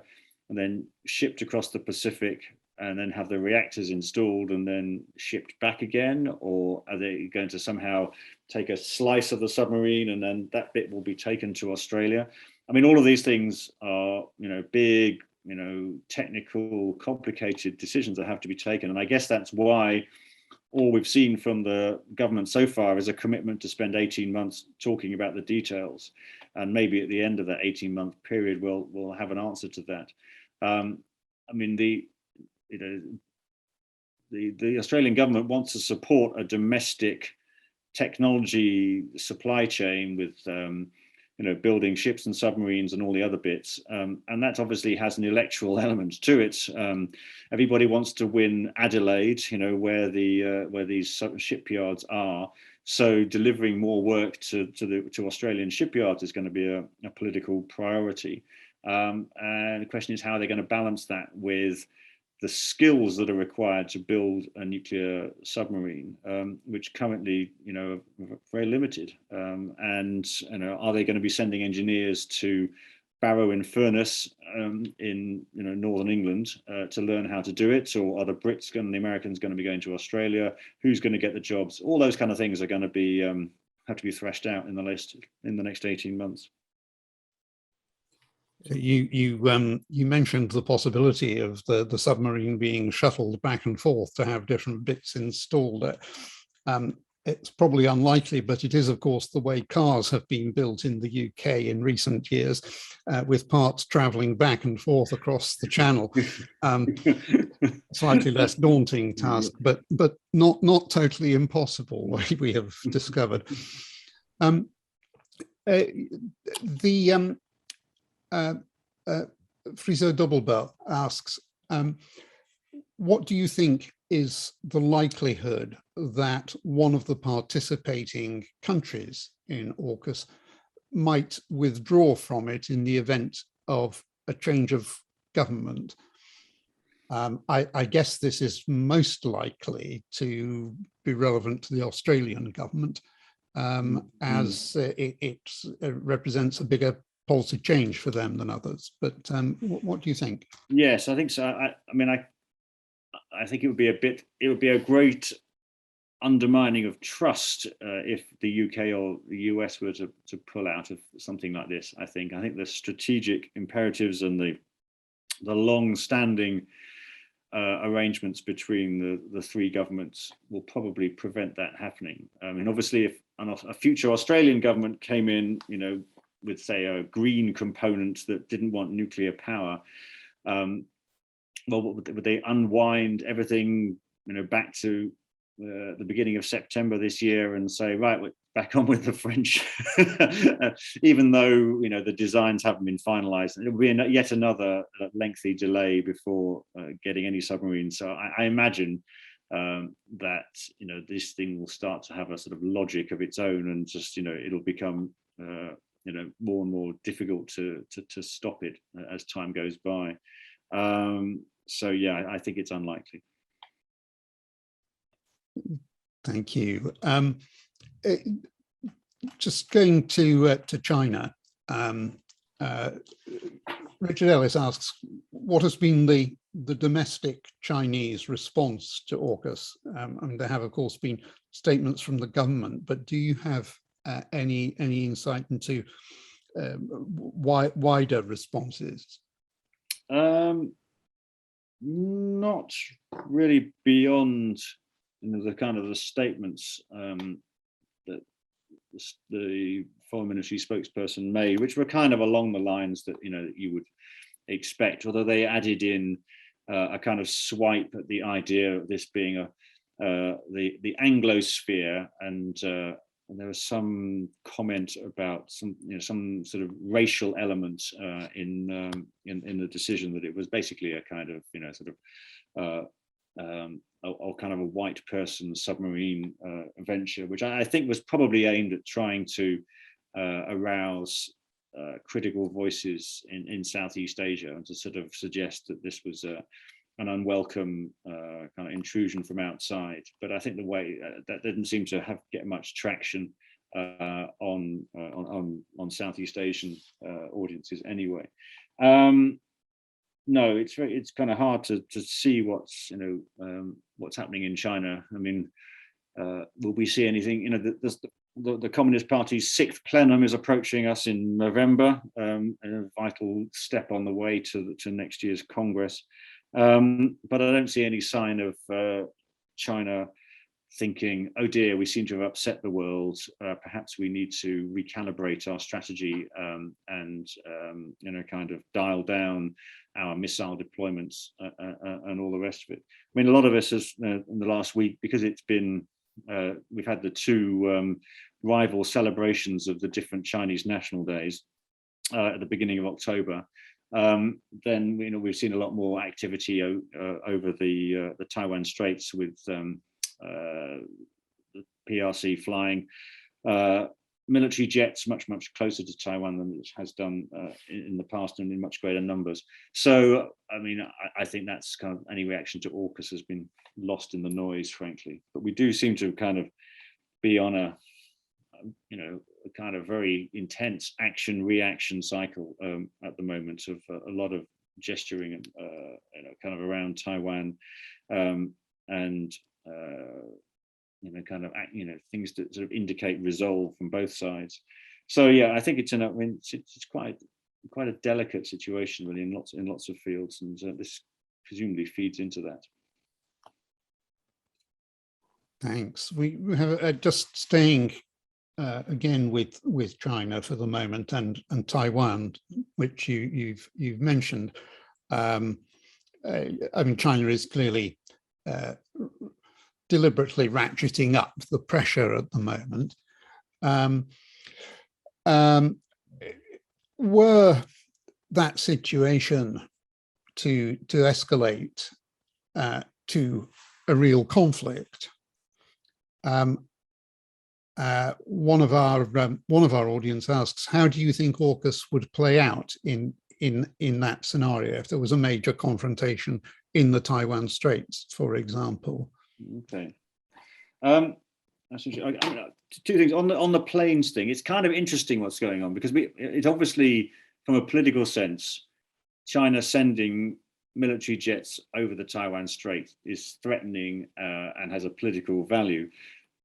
and then shipped across the Pacific and then have the reactors installed and then shipped back again? Or are they going to somehow take a slice of the submarine and then that bit will be taken to Australia? I mean, all of these things are, big, technical, complicated decisions that have to be taken. And I guess that's why all we've seen from the government so far is a commitment to spend 18 months talking about the details. And maybe at the end of that 18-month period, we'll have an answer to that. I mean, the Australian government wants to support a domestic technology supply chain with building ships and submarines and all the other bits, and that obviously has an electoral element to it. Everybody wants to win Adelaide, where these shipyards are. So delivering more work to Australian shipyards is going to be a political priority. And the question is how they're going to balance that with the skills that are required to build a nuclear submarine, which currently, are very limited. And are they going to be sending engineers to Barrow-in-Furness in northern England to learn how to do it, or are the Brits and the Americans going to be going to Australia? Who's going to get the jobs? All those kind of things are going to be have to be thrashed out in the next 18 months. You mentioned the possibility of the submarine being shuttled back and forth to have different bits installed. it's probably unlikely, but it is, of course, the way cars have been built in the UK in recent years, with parts travelling back and forth across the channel. Slightly less daunting task, but not totally impossible, we have discovered. Friso Doublebar asks, what do you think is the likelihood that one of the participating countries in AUKUS might withdraw from it in the event of a change of government? I guess this is most likely to be relevant to the Australian government, as it represents a bigger policy change for them than others. But what do you think? Yes, I think so. I think it would be a great undermining of trust if the UK or the US were to pull out of something like this. I think the strategic imperatives and the long-standing arrangements between the three governments will probably prevent that happening. I mean, obviously, if a future Australian government came in, with, say, a green component that didn't want nuclear power, well, would they unwind everything, back to the beginning of September this year and say, right, we're back on with the French, even though the designs haven't been finalised? It will be yet another lengthy delay before getting any submarines. So I imagine that this thing will start to have a sort of logic of its own, and just it'll become more and more difficult to stop it as time goes by. So yeah, I think it's unlikely. Thank you. Just going to China, Richard Ellis asks, what has been the domestic Chinese response to AUKUS? I mean, there have, of course, been statements from the government, but do you have any insight into wider responses? Not really beyond the kind of the statements that the Foreign Ministry spokesperson made, which were kind of along the lines that that you would expect, although they added in a kind of swipe at the idea of this being the Anglosphere, and there was some comment about some sort of racial element in the decision, that it was basically a kind of kind of a white person submarine venture, which I think was probably aimed at trying to arouse critical voices in Southeast Asia, and to sort of suggest that this was an unwelcome kind of intrusion from outside. But I think the way that didn't seem to get much traction on Southeast Asian audiences anyway. No, it's kind of hard to see what's happening in China. I mean, will we see anything? The Communist Party's 6th plenum is approaching us in November, a vital step on the way to next year's Congress. But I don't see any sign of China thinking, oh dear, we seem to have upset the world. Perhaps we need to recalibrate our strategy and kind of dial down our missile deployments and all the rest of it. I mean, a lot of us has in the last week, because it's been we've had the two rival celebrations of the different Chinese national days at the beginning of October. Then we've seen a lot more activity over the Taiwan Straits, with the PRC flying military jets much closer to Taiwan than it has done in the past, and in much greater numbers. So I mean, I think that's kind of, any reaction to AUKUS has been lost in the noise, frankly. But we do seem to kind of be on a kind of very intense action-reaction cycle at the moment, of a lot of gesturing and kind of around Taiwan, and kind of things that sort of indicate resolve from both sides. So yeah, I think it's quite a delicate situation, really, in lots of fields, and this presumably feeds into that. Thanks. We have just staying again with China for the moment and Taiwan, which you've mentioned. I mean, China is clearly deliberately ratcheting up the pressure at the moment. Were that situation to escalate to a real conflict, one of our audience asks, how do you think AUKUS would play out in that scenario if there was a major confrontation in the Taiwan Straits, for example? Okay. Two things on the planes thing. It's kind of interesting what's going on, because it's obviously, from a political sense, China sending military jets over the Taiwan Strait is threatening and has a political value.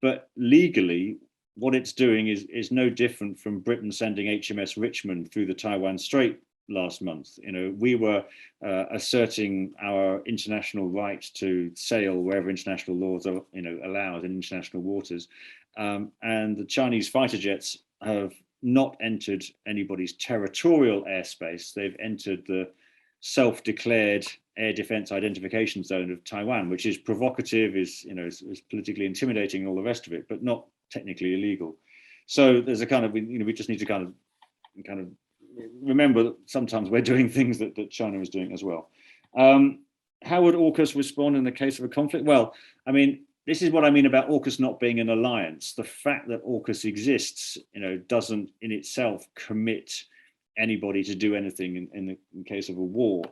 But legally, what it's doing is no different from Britain sending HMS Richmond through the Taiwan Strait last month. We were asserting our international right to sail wherever international laws are, allowed in international waters, and the Chinese fighter jets have not entered anybody's territorial airspace. They've entered the self-declared air defense identification zone of Taiwan, which is provocative, is politically intimidating, and all the rest of it, but not technically illegal. So there's a kind of, we just need to kind of remember that sometimes we're doing things that China is doing as well. How would AUKUS respond in the case of a conflict? Well, I mean, this is what I mean about AUKUS not being an alliance. The fact that AUKUS exists, doesn't in itself commit anybody to do anything in case of a war.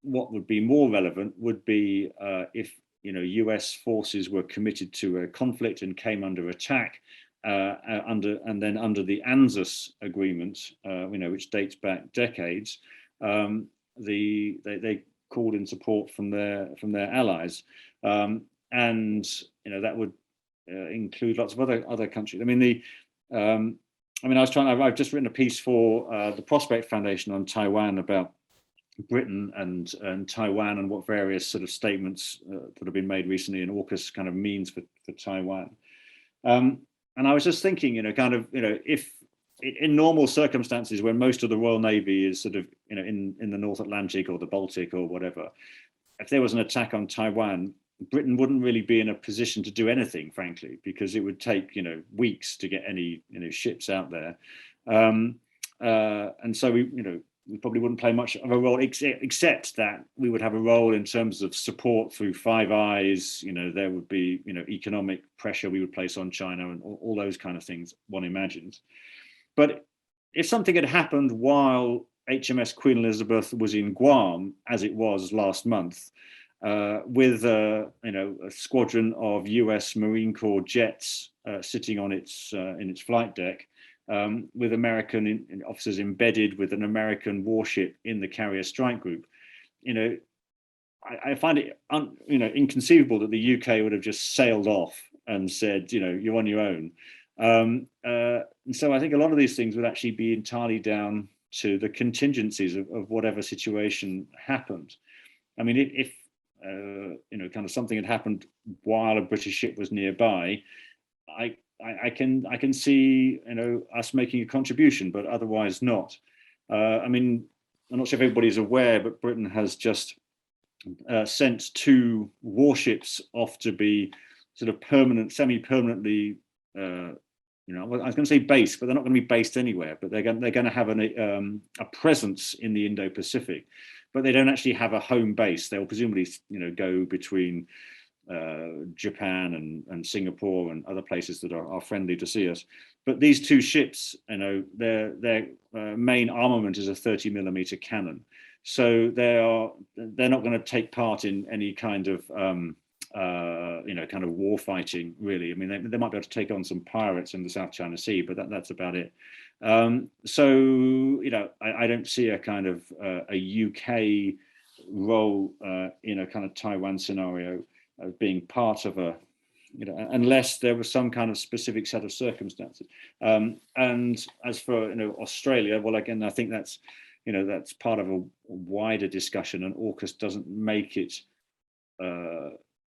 What would be more relevant would be if US forces were committed to a conflict and came under attack, under the ANZUS agreement, which dates back decades. They called in support from their allies, and that would include lots of other countries. I've just written a piece for the Prospect Foundation on Taiwan about Britain and Taiwan, and what various sort of statements that have been made recently in AUKUS kind of means for Taiwan. And I was just thinking, if in normal circumstances, when most of the Royal Navy is sort of, in the North Atlantic or the Baltic or whatever, if there was an attack on Taiwan, Britain wouldn't really be in a position to do anything, frankly, because it would take, weeks to get any, ships out there. And so we probably wouldn't play much of a role, except that we would have a role in terms of support through Five Eyes. There would be, economic pressure we would place on China and all those kind of things one imagines. But if something had happened while HMS Queen Elizabeth was in Guam, as it was last month, with a squadron of US Marine Corps jets sitting on in its flight deck, with American officers embedded with an American warship in the carrier strike group, I find it inconceivable that the UK would have just sailed off and said, you're on your own. And so I think a lot of these things would actually be entirely down to the contingencies of whatever situation happened. I mean, if kind of something had happened while a British ship was nearby, I can see us making a contribution, but otherwise not. I mean, I'm not sure if everybody's aware, but Britain has just sent 2 warships off to be sort of semi-permanently. I was going to say based, but they're not going to be based anywhere. But they're going to have a presence in the Indo-Pacific, but they don't actually have a home base. They'll presumably go between Japan and Singapore and other places that are friendly to see us. But these 2 ships, their main armament is a 30mm cannon, so they're not going to take part in any kind of kind of war fighting, really. I mean, they might be able to take on some pirates in the South China Sea, but that's about it. So I don't see a kind of a UK role in a kind of Taiwan scenario as being part of a, unless there was some kind of specific set of circumstances. And as for Australia, well, again, I think that's that's part of a wider discussion, and AUKUS doesn't make it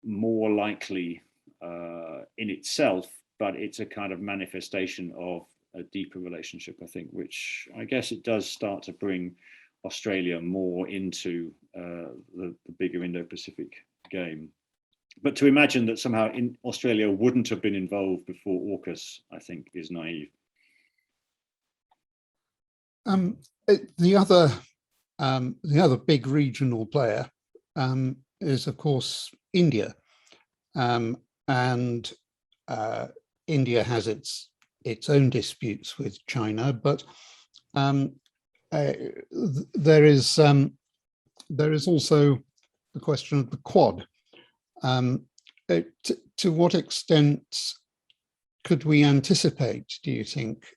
more likely in itself, but it's a kind of manifestation of a deeper relationship, I think, which I guess it does start to bring Australia more into the bigger Indo-Pacific game. But to imagine that somehow Australia wouldn't have been involved before AUKUS, I think, is naive. The other big regional player is, of course, India, and India has its own disputes with China, but there is also the question of the Quad. To what extent could we anticipate, do you think,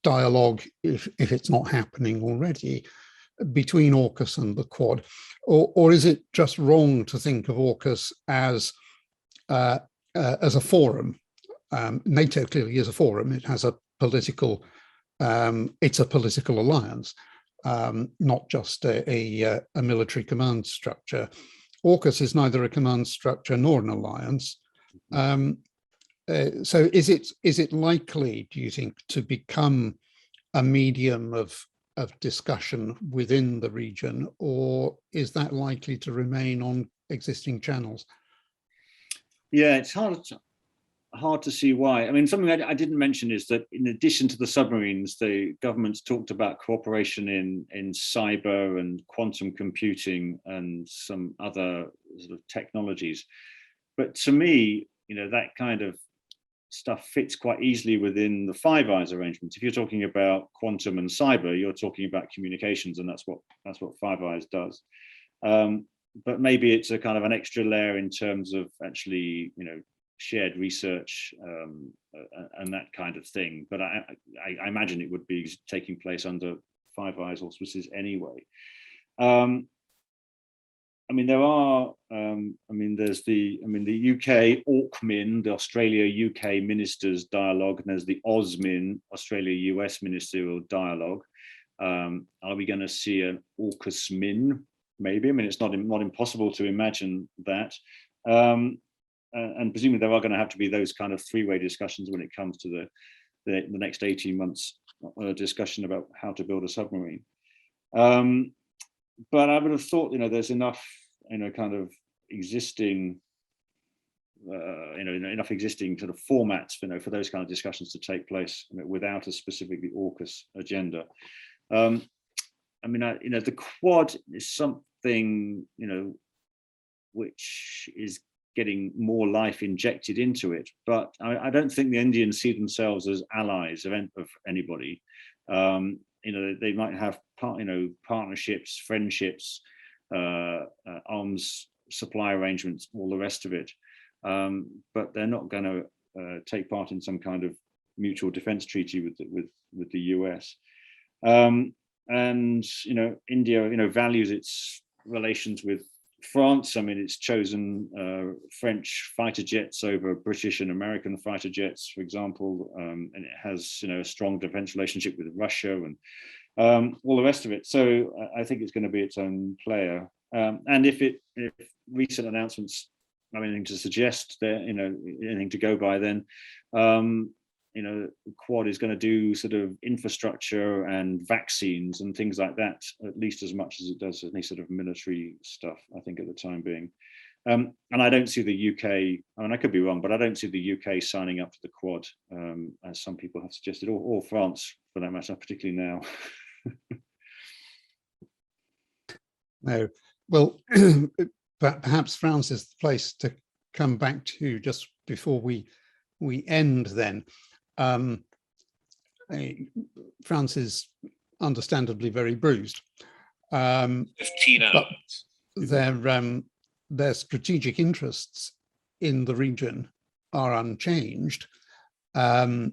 dialogue, if it's not happening already, between AUKUS and the Quad, or is it just wrong to think of AUKUS as a forum? NATO clearly is a forum. It has a political, it's a political alliance, not just a military command structure. AUKUS is neither a command structure nor an alliance. So is it likely, do you think, to become a medium of discussion within the region, or is that likely to remain on existing channels? Yeah, it's hard to see why. I mean, something I didn't mention is that in addition to the submarines, the government's talked about cooperation in cyber and quantum computing and some other sort of technologies. But to me, that kind of stuff fits quite easily within the Five Eyes arrangements. If you're talking about quantum and cyber, you're talking about communications, and that's what Five Eyes does. But maybe it's a kind of an extra layer in terms of actually, shared research and that kind of thing. But I imagine it would be taking place under Five Eyes auspices anyway. I mean, there are, there's the UK AUKMIN, the Australia-UK Ministers Dialogue, and there's the AUSMIN, Australia-US Ministerial Dialogue. Are we going to see an AUKUS-MIN? Maybe. I mean, it's not impossible to imagine that. And presumably there are going to have to be those kind of three-way discussions when it comes to the next 18 months discussion about how to build a submarine. But I would have thought, there's enough, kind of existing, enough existing sort of formats, for those kind of discussions to take place without a specifically AUKUS agenda. The Quad is something, which is getting more life injected into it, but I don't think the Indians see themselves as allies of anybody. They might have partnerships, friendships, arms supply arrangements, all the rest of it, but they're not going to take part in some kind of mutual defense treaty with the US. And India values its relations with France. I mean, it's chosen French fighter jets over British and American fighter jets, for example, and it has a strong defense relationship with Russia and all the rest of it. So I think it's going to be its own player. And if recent announcements have anything to suggest, that anything to go by, then Quad is going to do sort of infrastructure and vaccines and things like that, at least as much as it does any sort of military stuff, I think, at the time being. And I don't see the UK, I could be wrong, but I don't see the UK signing up to the Quad, as some people have suggested, or France for that matter, particularly now. No, well, perhaps France is the place to come back to just before we end then. France is understandably very bruised, but their strategic interests in the region are unchanged. The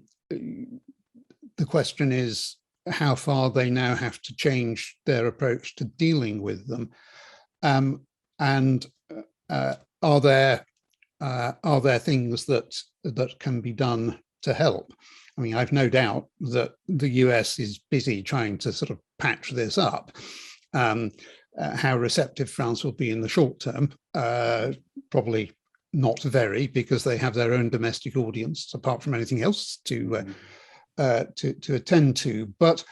question is how far they now have to change their approach to dealing with them, and are there things that can be done to help? I mean, I've no doubt that the US is busy trying to sort of patch this up. How receptive France will be in the short term, probably not very, because they have their own domestic audience, apart from anything else to attend to. But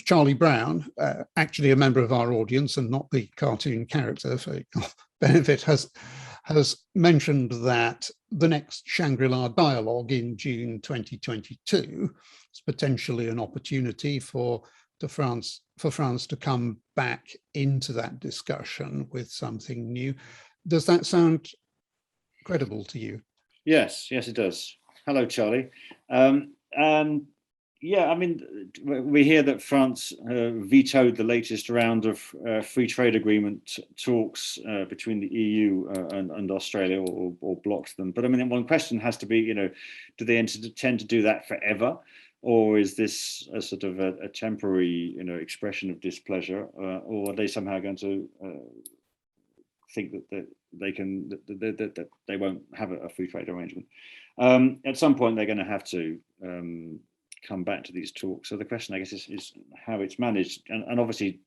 Charlie Brown, actually a member of our audience and not the cartoon character for benefit, has mentioned that the next Shangri-La dialogue in June 2022 is potentially an opportunity for France to come back into that discussion with something new. Does that sound credible to you? Yes, it does. Hello, Charlie. Yeah, I mean, we hear that France vetoed the latest round of free trade agreement talks between the EU and Australia, or blocked them. But I mean, one question has to be, do they intend to do that forever? Or is this a sort of a temporary, expression of displeasure, or are they somehow going to think that they won't have a free trade arrangement? At some point, they're going to have to come back to these talks. So the question, I guess, is how it's managed, and obviously,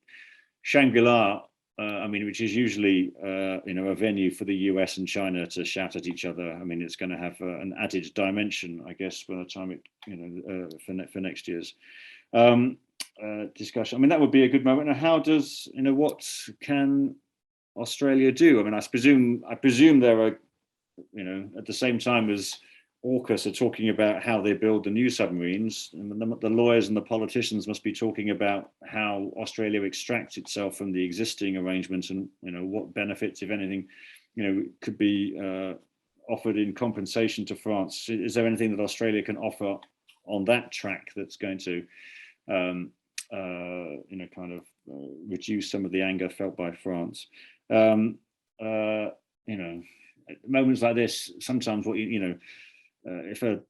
Shangri-La, I mean, which is usually a venue for the US and China to shout at each other. I mean, it's going to have an added dimension, I guess, by the time it, for next year's discussion. I mean, that would be a good moment. Now, how does, what can Australia do? I mean, I presume there are, at the same time as AUKUS are talking about how they build the new submarines, and the lawyers and the politicians must be talking about how Australia extracts itself from the existing arrangements, and what benefits, if anything, could be offered in compensation to France. Is there anything that Australia can offer on that track that's going to reduce some of the anger felt by France? At moments like this, sometimes what if a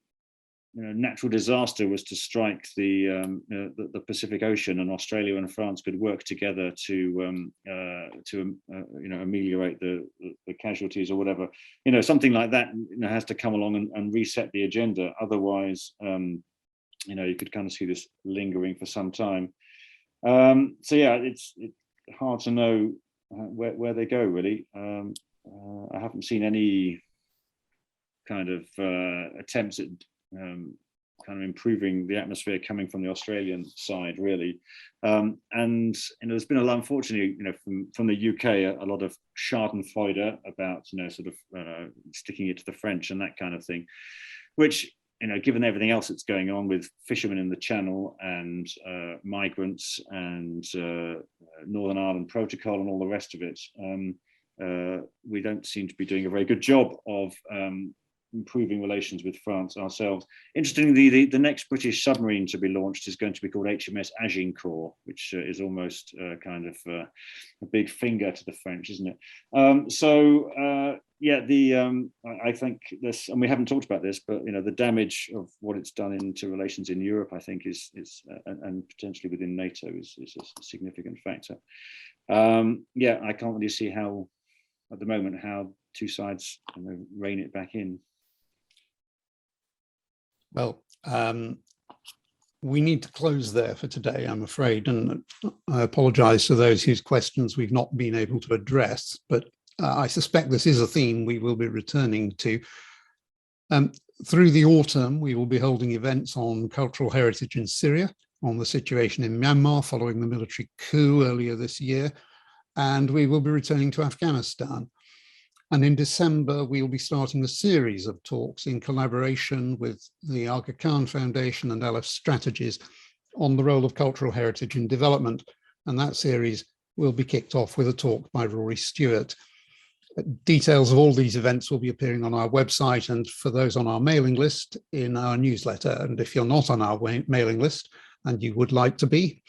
natural disaster was to strike the Pacific Ocean, and Australia and France could work together to ameliorate the casualties or whatever, something like that has to come along and reset the agenda. Otherwise, you could kind of see this lingering for some time. So yeah, it's hard to know where they go, really. I haven't seen any kind of attempts at kind of improving the atmosphere coming from the Australian side, really. And there's been unfortunately, from the UK, a lot of schadenfreude about, sort of sticking it to the French and that kind of thing, which, given everything else that's going on with fishermen in the Channel and migrants and Northern Ireland Protocol and all the rest of it, we don't seem to be doing a very good job of improving relations with France ourselves. Interestingly, the next British submarine to be launched is going to be called HMS Agincourt, which is almost kind of a big finger to the French, isn't it? I think this, and we haven't talked about this, but the damage of what it's done into relations in Europe, I think, is and potentially within NATO is a significant factor. I can't really see how, at the moment, how two sides rein it back in. Well, we need to close there for today, I'm afraid, and I apologize to those whose questions we've not been able to address, but I suspect this is a theme we will be returning to. Through the autumn, we will be holding events on cultural heritage in Syria, on the situation in Myanmar following the military coup earlier this year, and we will be returning to Afghanistan. And in December, we will be starting a series of talks in collaboration with the Aga Khan Foundation and Aleph Strategies on the role of cultural heritage in development. And that series will be kicked off with a talk by Rory Stewart. Details of all these events will be appearing on our website, and for those on our mailing list, in our newsletter. And if you're not on our mailing list and you would like to be,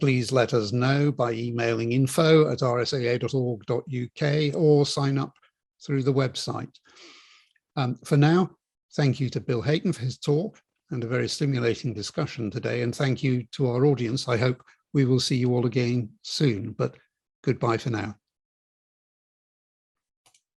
please let us know by emailing info@rsaa.org.uk or sign up through the website. For now, thank you to Bill Hayton for his talk and a very stimulating discussion today. And thank you to our audience. I hope we will see you all again soon, but goodbye for now.